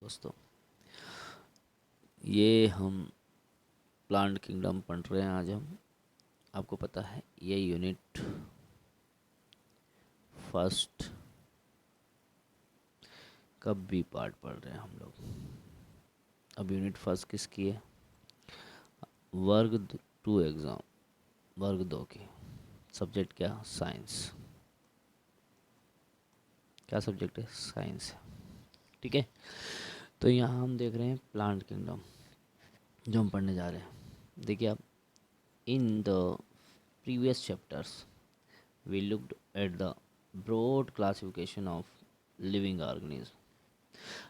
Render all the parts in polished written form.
दोस्तों, ये हम प्लांट किंगडम पढ़ रहे हैं। आज हम आपको पता है ये यूनिट फर्स्ट का बी पार्ट पढ़ रहे हैं हम लोग। अब यूनिट फर्स्ट किसकी है? वर्ग 2 एग्ज़ाम, वर्ग 2 की। सब्जेक्ट क्या? साइंस। क्या सब्जेक्ट है? साइंस है। ठीक है, तो यहाँ हम देख रहे हैं प्लांट किंगडम जो हम पढ़ने जा रहे हैं। देखिए आप, in the previous chapters we looked at the broad classification of living organism।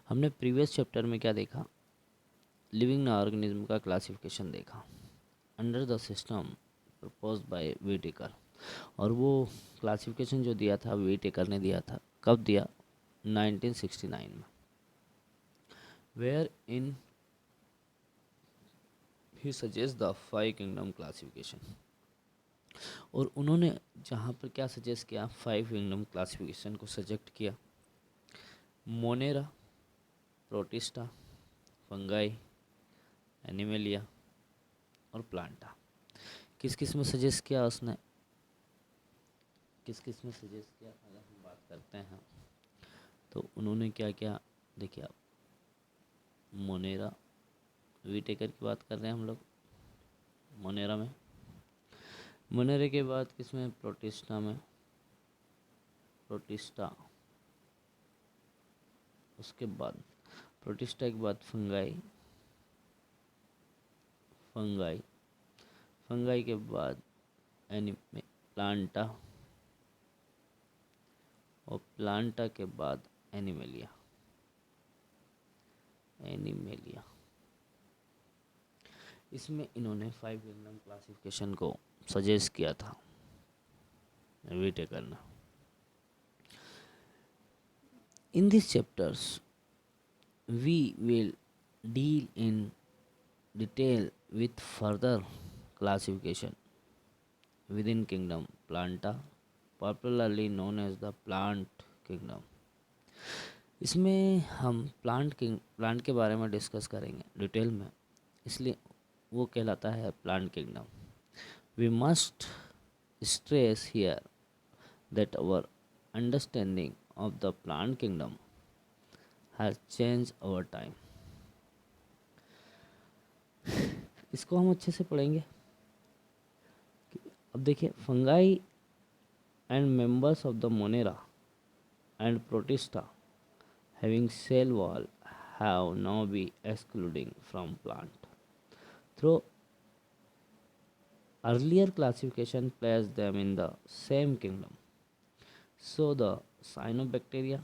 हमने प्रीवियस चैप्टर में क्या देखा? लिविंग ऑर्गेनिज्म का क्लासिफिकेशन देखा under the system propose by Whittaker. और वो क्लासिफिकेशन जो दिया था व्हिटेकर ने दिया था। कब दिया? 1969 में। Where in he suggest the 5 kingdom classification. और उन्होंने जहाँ पर क्या सजेस्ट किया? 5 किंगडम क्लासिफिकेशन को सजेस्ट किया। मोनेरा, प्रोटिस्टा, फंगाई, एनिमेलिया और प्लांटा। किस किस में सजेस्ट किया उसने? किस किस में सजेस्ट किया अगर हम बात करते हैं तो उन्होंने क्या किया? देखिए आप, मोनेरा, वीटेकर की बात कर रहे हैं हम लोग। मोनेरा में, मोनेरे के बाद किसमें? प्रोटिस्टा में, प्रोटिस्टा। उसके बाद प्रोटिस्टा के बाद फंगाई, फंगाई, फंगाई के बाद एनिमे प्लांटा, और प्लांटा के बाद एनिमेलिया, एनिमेलिया। इसमें इन्होंने 5 किंगडम क्लासिफिकेशन को सजेस्ट किया था व्हिटेकर ने। इन this chapters we will deal in detail with further classification within kingdom planta, popularly known as the plant kingdom। इसमें हम प्लांट के बारे में डिस्कस करेंगे डिटेल में, इसलिए वो कहलाता है plant kingdom. We must stress here that our understanding of the plant kingdom has change over time. इसको हम अच्छे से पढ़ेंगे। अब देखिए, fungi and members of the Monera and Protista having cell wall have now be excluding from plant through earlier classification place them in the same kingdom. So the cyanobacteria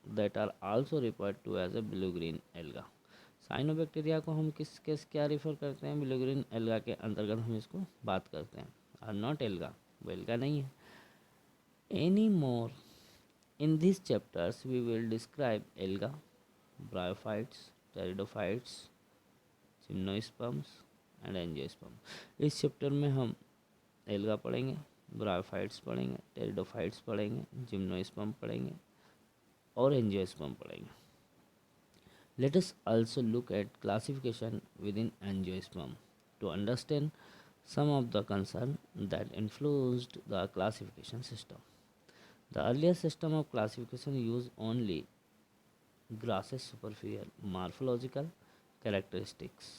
that are also referred to as a blue green alga. Cyanobacteria को हम किस क्या refer करते हैं? Blue green alga के अंतर्गत हम इसको बात करते हैं। आर नॉट एल्गा, वो एल्गा नहीं है। Any more in this chapters we will describe alga, bryophytes, pteridophytes, gymnosperms and angiosperm. इस चैप्टर में हम एल्गा पढ़ेंगे, ब्रायोफाइट्स पढ़ेंगे, टेरिडोफाइट्स पढ़ेंगे, जिम्नोस्पर्म पढ़ेंगे और एंजियोस्पर्म पढ़ेंगे। Let us also look at classification within angiosperm to understand some of the concerns that influenced the classification system. The earlier system of classification used only grasses superficial morphological characteristics।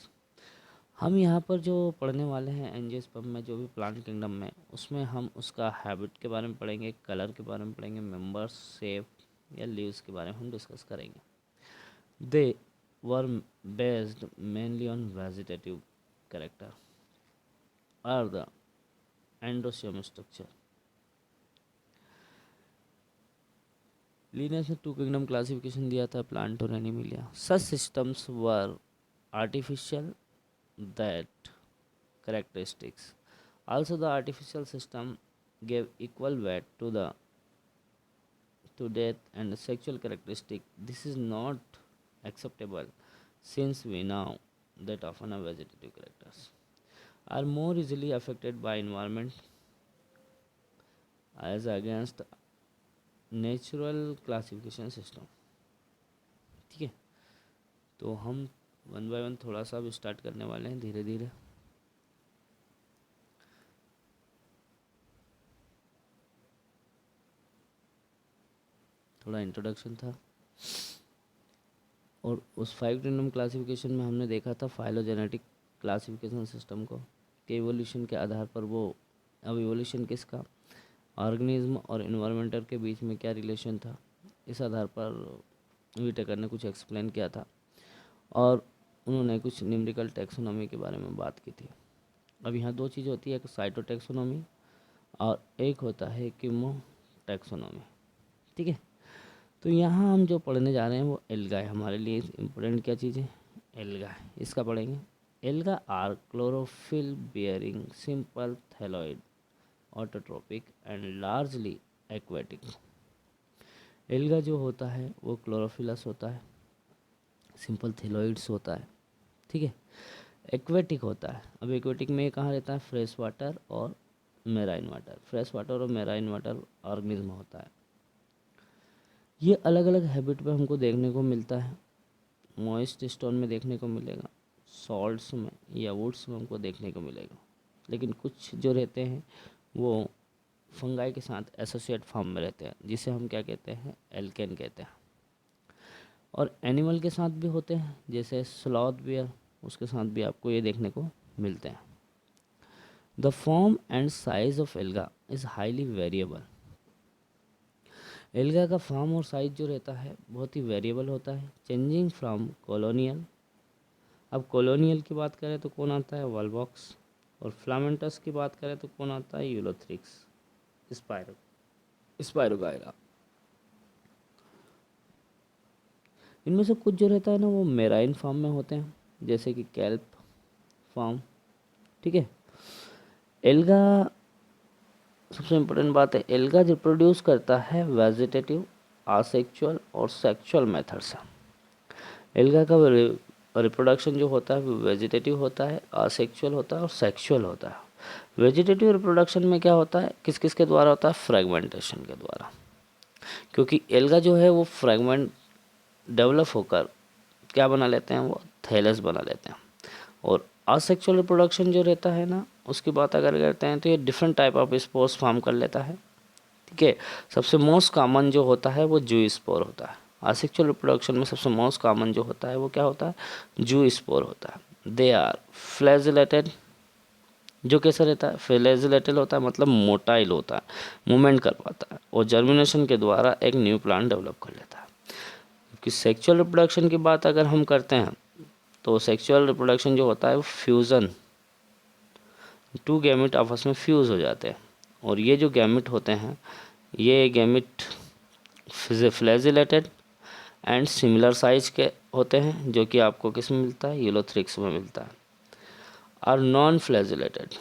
हम यहाँ पर जो पढ़ने वाले हैं angiosperm में, जो भी प्लांट किंगडम में, उसमें हम उसका हैबिट के बारे में पढ़ेंगे, कलर के बारे में पढ़ेंगे, मेंबर्स, शेप या लीव्स के बारे में हम डिस्कस करेंगे। They were based mainly on vegetative character or the endosomal structure। Linnaeus ने 2 किंगडम क्लासिफिकेशन दिया था, प्लांट और Animalia. Such systems were artificial that characteristics। Also the artificial system gave equal weight to death and sexual characteristic। This is not acceptable since we know that often a vegetative characters are more easily affected by environment as against natural classification system। ठीक है, तो हम one by one थोड़ा सा अब start करने वाले हैं धीरे धीरे। थोड़ा इंट्रोडक्शन था। और उस 5 किंगडम क्लासिफिकेशन में हमने देखा था फाइलोजेनेटिक क्लासिफिकेशन सिस्टम को, कि इवोल्यूशन के आधार पर वो, अब इवोल्यूशन किसका, ऑर्गेनिज्म और इन्वायरमेंटल के बीच में क्या रिलेशन था, इस आधार पर विटेकर ने कुछ एक्सप्लेन किया था। और उन्होंने कुछ न्यूमेरिकल टैक्सोनॉमी के बारे में बात की थी। अब यहाँ दो चीज़ होती है, एक साइटोटैक्सोनॉमी और एक होता है कीमो टैक्सोनॉमी। ठीक है, तो यहाँ हम जो पढ़ने जा रहे हैं वो एल्गा है। हमारे लिए इम्पोर्टेंट क्या चीज़ है, एल्गा है, इसका पढ़ेंगे। Alga are chlorophyll bearing simple thalloid autotrophic and largely aquatic. Alga जो होता है वो क्लोरोफिलस होता है, सिंपल थैलोइड्स होता है, ठीक है, एक्वेटिक होता है। अब एक्वेटिक में कहाँ रहता है, फ्रेश वाटर और मेराइन वाटर। फ्रेश वाटर और मेराइन वाटर ऑर्गेनिज्म होता है। ये अलग अलग हैबिट पे हमको देखने को मिलता है। मॉइस्ट स्टोन में देखने को मिलेगा, सॉल्ट्स में या वुड्स में हमको देखने को मिलेगा। लेकिन कुछ जो रहते हैं वो फंगाई के साथ एसोसिएट फॉर्म में रहते हैं, जिसे हम क्या कहते हैं, एल्केन कहते हैं। और एनिमल के साथ भी होते हैं, जैसे स्लॉथ बियर, उसके साथ भी आपको ये देखने को मिलते हैं। The form and size of alga is highly variable. Alga का फॉर्म और साइज जो रहता है बहुत ही वेरिएबल होता है, चेंजिंग फ्रॉम कॉलोनियल। अब कॉलोनियल की बात करें तो कौन आता है, वॉलबॉक्स। और फ्लामेंटस की बात करें तो कौन आता है, यूलोथ्रिक्स, स्पायरोगायरा। इनमें से कुछ जो रहता है ना वो मेराइन फॉर्म में होते हैं, जैसे कि कैल्प फॉर्म। ठीक है, एल्गा, सबसे इम्पोर्टेंट बात है, एल्गा रिप्रोड्यूस करता है वेजिटेटिव, आसेक्चुअल और सेक्चुअल मेथड से। एल्गा का रिप्रोडक्शन जो होता है वो वेजिटेटिव होता है, आसेक्चुअल होता है और सेक्सुअल होता है। वेजिटेटिव रिप्रोडक्शन में क्या होता है, किस किस के द्वारा होता है, फ्रेगमेंटेशन के द्वारा, क्योंकि एल्गा जो है वो फ्रेगमेंट डेवलप होकर क्या बना लेते हैं, वो थैलस बना लेते हैं। और असेक्सुअल रिप्रोडक्शन जो रहता है ना, उसकी बात अगर करते हैं तो ये different type of spores form कर लेता है। ठीक है, सबसे मोस्ट कॉमन जो होता है वो जू स्पोर होता है। असेक्सुअल रिप्रोडक्शन में सबसे मोस्ट कॉमन जो होता है वो क्या होता है, जू स्पोर होता है। दे आर फ्लैजिलेटेड, जो कैसा रहता है, फ्लैजिलेटेड होता है, मतलब मोटाइल होता है, मूवमेंट कर पाता है और जर्मिनेशन के द्वारा एक न्यू प्लांट डेवलप कर लेता है। कि सेक्सुअल रिप्रोडक्शन की बात अगर हम करते हैं तो सेक्सुअल रिप्रोडक्शन जो होता है वो फ्यूज़न, टू गैमेट आपस में फ्यूज़ हो जाते हैं। और ये जो गैमेट होते हैं, ये gamete flagellated and similar size के होते हैं, जो कि आपको किस में मिलता है, यूलोथ्रिक्स में मिलता है। और नॉन फ्लैजिलेटेड,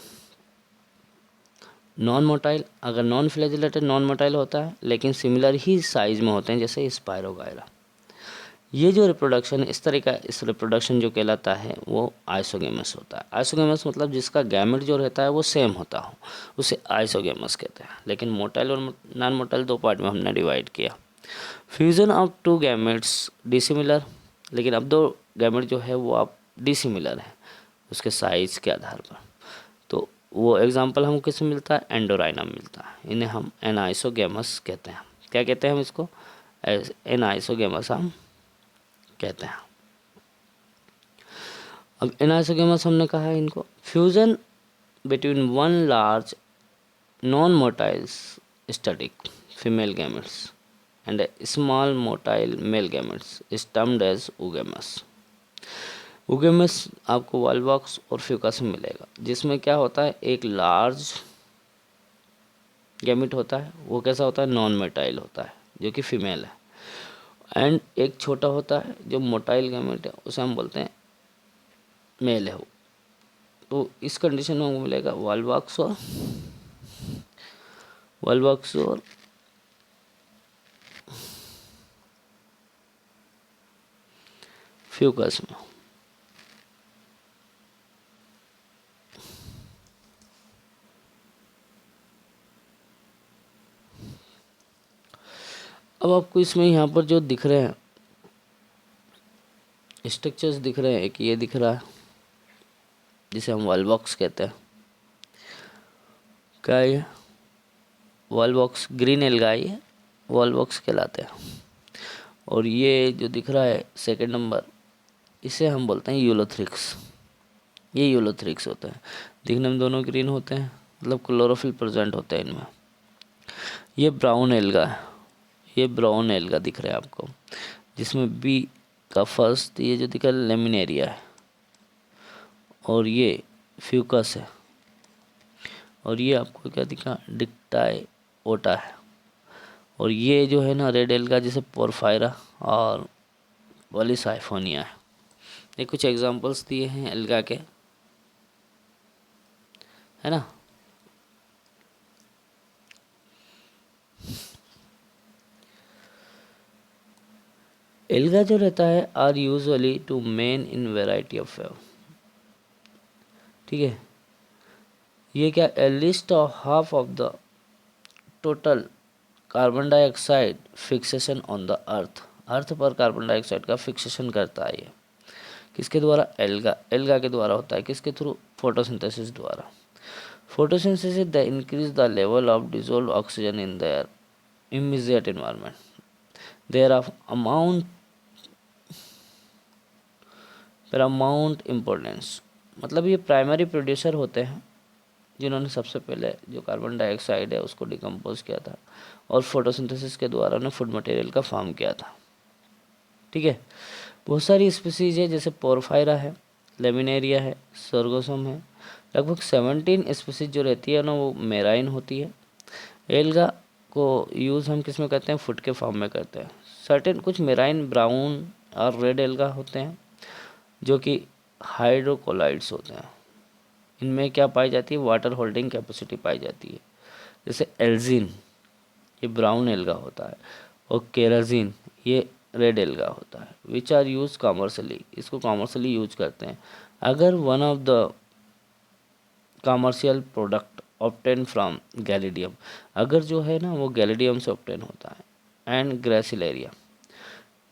नॉन मोटाइल, अगर नॉन फ्लैजिलेटेड नॉन मोटाइल होता है लेकिन सिमिलर ही साइज में होते हैं, जैसे स्पायरोगायरा। ये जो रिप्रोडक्शन इस तरह का, इस रिप्रोडक्शन जो कहलाता है वो आइसोगेमस होता है। आइसोगेमस मतलब जिसका गैमेट जो रहता है वो सेम होता हो, उसे आइसोगेमस कहते हैं। लेकिन मोटाइल और नॉन मोटाइल दो पार्ट में हमने डिवाइड किया। Fusion of two gametes dissimilar, लेकिन अब दो गैमेट जो है वो आप डिसिमिलर है उसके साइज के आधार पर। तो वो एग्जाम्पल हमको किसमें मिलता है, एंडोराइनम मिलता है। इन्हें हम एनाइसोगेमस कहते हैं। क्या कहते हैं हम इसको, एनाइसोगेमस हम कहते हैं। अब एनाइसोगेमस हमने कहा है इनको, fusion between one large non motiles static female gametes and a small motile male gametes is termed as oogamous. Oogamous आपको वॉलबॉक्स और फ्यूकस में मिलेगा, जिसमें क्या होता है, एक लार्ज गैमेट होता है, वो कैसा होता है, नॉन मोटाइल होता है, जो कि फीमेल है। एंड एक छोटा होता है जो मोटाइल गैमेट है, उसे हम बोलते हैं मेल है वो। तो इस कंडीशन में हमको मिलेगा वॉलबॉक्स और फ्यूकस में। अब आपको इसमें यहाँ पर जो दिख रहे हैं स्ट्रक्चर्स दिख रहे हैं, एक ये दिख रहा है जिसे हम वॉल बॉक्स कहते हैं। क्या है ये? वॉल बॉक्स, ग्रीन एल्गा ये वॉल बॉक्स कहलाते हैं। और ये जो दिख रहा है सेकंड नंबर, इसे हम बोलते हैं यूलोथ्रिक्स। ये यूलोथ्रिक्स होते हैं, दिखने में दोनों ग्रीन होते हैं, मतलब क्लोरोफिल प्रेजेंट होते हैं इनमें। ये ब्राउन एल्गा है, ये ब्राउन एल्गा दिख रहा है आपको, जिसमें बी का फर्स्ट ये जो दिख रहा है लेमिनेरिया है, और ये फ्यूकस है, और ये आपको क्या दिखा, डिक्टाई ओटा है। और ये जो है ना रेड एल्गा, जिसे पोरफायरा और पॉलीसाइफोनिया है। ये कुछ एग्जांपल्स दिए हैं एल्गा के, है ना। एल्गा जो रहता है are usually two main in variety of wave, ठीक है। ये क्या, at least of half of the total carbon dioxide fixation on the earth, earth पर कार्बन डाइऑक्साइड का फिक्सेशन करता है ये। किसके द्वारा? एल्गा, एल्गा के द्वारा होता है। किसके थ्रू? फोटोसिंथेसिस द्वारा। Photosynthesis the increase the level of dissolved oxygen in their immediate environment, their of amount paramount importance. मतलब ये प्राइमरी प्रोड्यूसर होते हैं जिन्होंने सबसे पहले जो कार्बन डाइऑक्साइड है उसको डिकम्पोज किया था, और फोटोसिंथेसिस के द्वारा उन्हें फूड मटेरियल का फॉर्म किया था, ठीक है। बहुत सारी स्पीसीज है, जैसे पोरफायरा है, लेमिनेरिया है, सोर्गोसम है। लगभग 17 स्पीसीज जो रहती है ना वो मेराइन होती है। एल्गा को यूज़ हम किस में करते हैं? फूड के फॉर्म में करते हैं। सर्टेन कुछ मेराइन ब्राउन और रेड एल्गा होते हैं जो कि हाइड्रोकोलाइड्स होते हैं। इनमें क्या पाई जाती है? वाटर होल्डिंग कैपेसिटी पाई जाती है। जैसे एल्जीन, ये ब्राउन एल्गा होता है, और केराजीन ये रेड एल्गा होता है। विच आर यूज कॉमर्शली, इसको कॉमर्शली यूज करते हैं। अगर one of the commercial product obtain from Gelidium, अगर जो है ना वो गैलिडियम से ऑब्टेन होता है। And gracilaria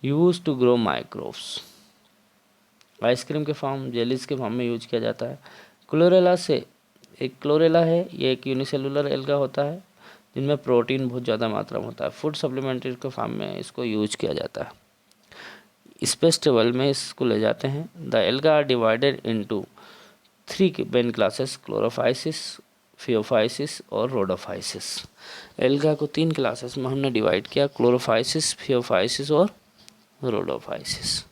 use to grow microbes, ice cream के फॉर्म, जेलीज के फॉर्म में यूज किया जाता है। क्लोरेला से, एक क्लोरेला है, ये एक यूनिसेलुलर एल्गा होता है जिनमें प्रोटीन बहुत ज़्यादा मात्रा में होता है। फूड सप्लीमेंट्री के फॉर्म में इसको यूज किया जाता है। स्पेस ट्रेवल में इसको ले जाते हैं। The algae are divided into 3 main classes, Chlorophyceae, Phaeophyceae और रोडोफाइसिस। एल्गा को 3 क्लासेस में हमने डिवाइड किया, क्लोरोफाइसिस, फियोफाइसिस और रोडोफाइसिस।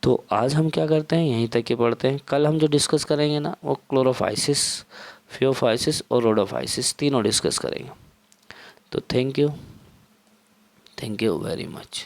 तो आज हम क्या करते हैं, यहीं तक ही पढ़ते हैं। कल हम जो डिस्कस करेंगे ना वो क्लोरोफाइसिस, फियोफाइसिस और रोडोफाइसिस तीनों डिस्कस करेंगे। तो थैंक यू वेरी मच।